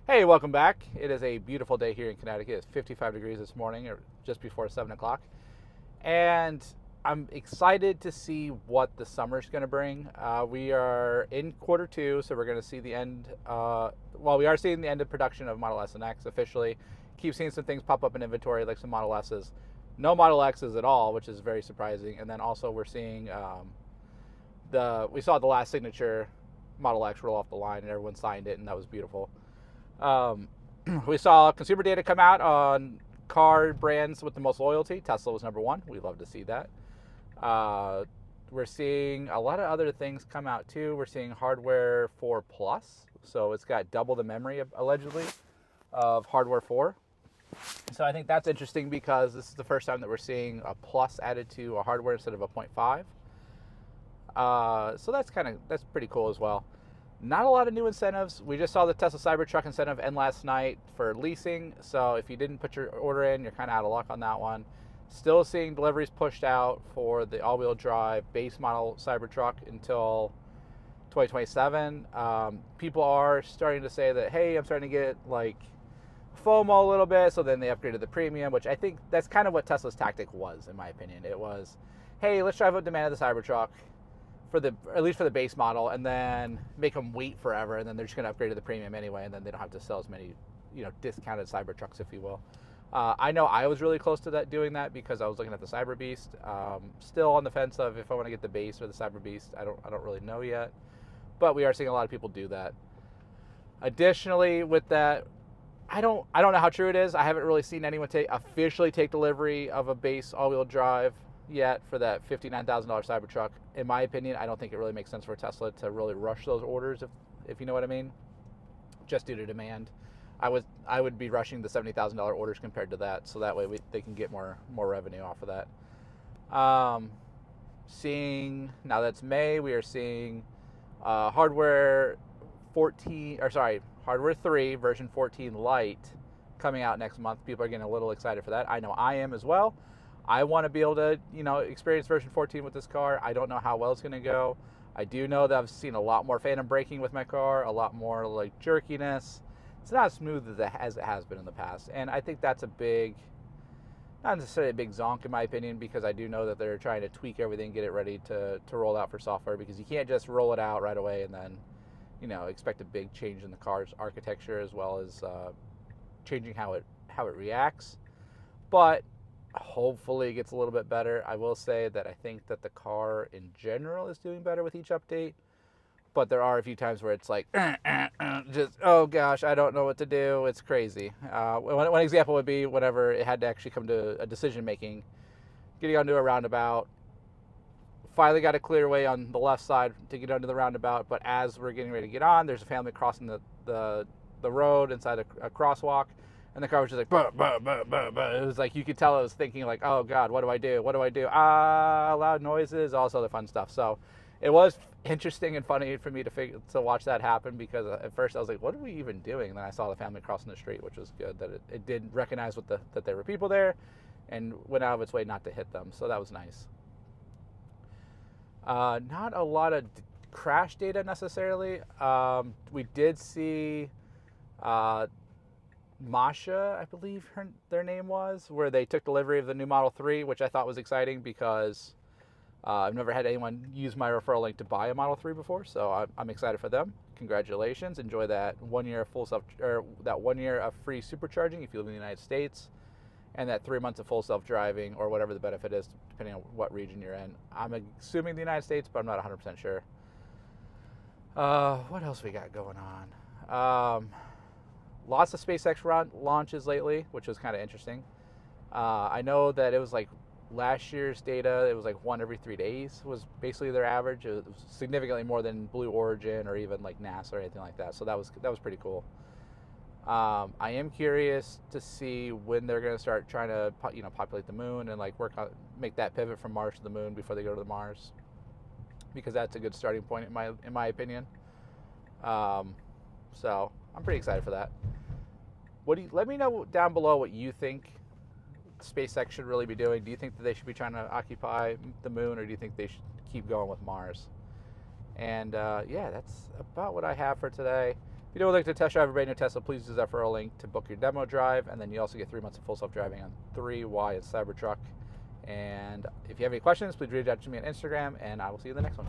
Hey, welcome back. It is a beautiful day here in Connecticut. It's 55 degrees this morning, or just before 7 o'clock. And I'm excited to see what the summer's going to bring. We are in quarter two, so we're going to see the end. We are seeing the end of production of Model S and X officially. Keep seeing some things pop up in inventory, like some Model S's. No Model X's at all, which is very surprising. And then also we're seeing we saw the last signature Model X roll off the line, and everyone signed it, and that was beautiful. We saw consumer data come out on car brands with the most loyalty. Tesla was number one. We love to see that. We're seeing a lot of other things come out too. We're seeing hardware 4 Plus, so it's got double the memory allegedly of hardware 4. So I think that's interesting because this is the first time that we're seeing a plus added to a hardware instead of a 0.5. So that's pretty cool as well. Not a lot of new incentives. We just saw the Tesla Cybertruck incentive end last night for leasing. So if you didn't put your order in, you're kind of out of luck on that one. Still seeing deliveries pushed out for the all-wheel drive base model Cybertruck until 2027. People are starting to say that, hey, I'm starting to get like FOMO a little bit. So then they upgraded the premium, which I think that's kind of what Tesla's tactic was, in my opinion. It was, hey, let's drive up demand of the Cybertruck, at least for the base model, and then make them wait forever, and then they're just going to upgrade to the premium anyway, and then they don't have to sell as many, discounted Cybertrucks, if you will. I know I was really close to doing that because I was looking at the Cyberbeast. Still on the fence of if I want to get the base or the Cyberbeast. I don't really know yet, but we are seeing a lot of people do that. Additionally, with that, I don't know how true it is. I haven't really seen anyone officially take delivery of a base all-wheel drive yet for that $59,000 Cybertruck. In my opinion, I don't think it really makes sense for Tesla to really rush those orders, if you know what I mean, just due to demand. I would be rushing the $70,000 orders compared to that, so that way they can get more revenue off of that. Seeing now that's May, we are seeing hardware 3 version 14 Lite coming out next month. People are getting a little excited for that. I know I am as well. I want to be able to, experience version 14 with this car. I don't know how well it's going to go. I do know that I've seen a lot more phantom braking with my car, a lot more like jerkiness. It's not as smooth as it has been in the past. And I think that's not necessarily a big zonk in my opinion, because I do know that they're trying to tweak everything, get it ready to roll out for software, because you can't just roll it out right away and then, expect a big change in the car's architecture as well as changing how it reacts. But hopefully it gets a little bit better. I will say that I think that the car in general is doing better with each update, but there are a few times where it's like, just, oh gosh, I don't know what to do. It's crazy. One example would be whenever it had to actually come to a decision making, getting onto a roundabout, finally got a clear way on the left side to get onto the roundabout, but as we're getting ready to get on, there's a family crossing the road inside a crosswalk. And the car was just like, bah, bah, bah, bah, bah. It was like, you could tell it was thinking like, oh God, what do I do? What do I do? Loud noises, all this other fun stuff. So it was interesting and funny for me to watch that happen, because at first I was like, what are we even doing? And then I saw the family crossing the street, which was good, that it did recognize that there were people there and went out of its way not to hit them. So that was nice. Not a lot of crash data necessarily. We did see Masha, I believe their name was, where they took delivery of the new Model 3, which I thought was exciting because I've never had anyone use my referral link to buy a Model 3 before, so I'm excited for them. Congratulations! Enjoy that 1 year of 1 year of free supercharging if you live in the United States, and that 3 months of full self-driving, or whatever the benefit is, depending on what region you're in. I'm assuming the United States, but I'm not 100% sure. What else we got going on? Lots of SpaceX launches lately, which was kind of interesting. I know that it was like last year's data, it was like 1 every 3 days was basically their average. It was significantly more than Blue Origin or even like NASA or anything like that. So that was pretty cool. I am curious to see when they're going to start trying to populate the moon and like make that pivot from Mars to the moon before they go to the Mars, because that's a good starting point in my opinion. So I'm pretty excited for that. Let me know down below what you think SpaceX should really be doing. Do you think that they should be trying to occupy the moon, or do you think they should keep going with Mars? And yeah, that's about what I have for today. you would like to test drive a brand new Tesla, please use that referral link to book your demo drive, and then you also get 3 months of full self-driving on 3Y and Cybertruck. And if you have any questions, please reach out to me on Instagram, and I will see you in the next one.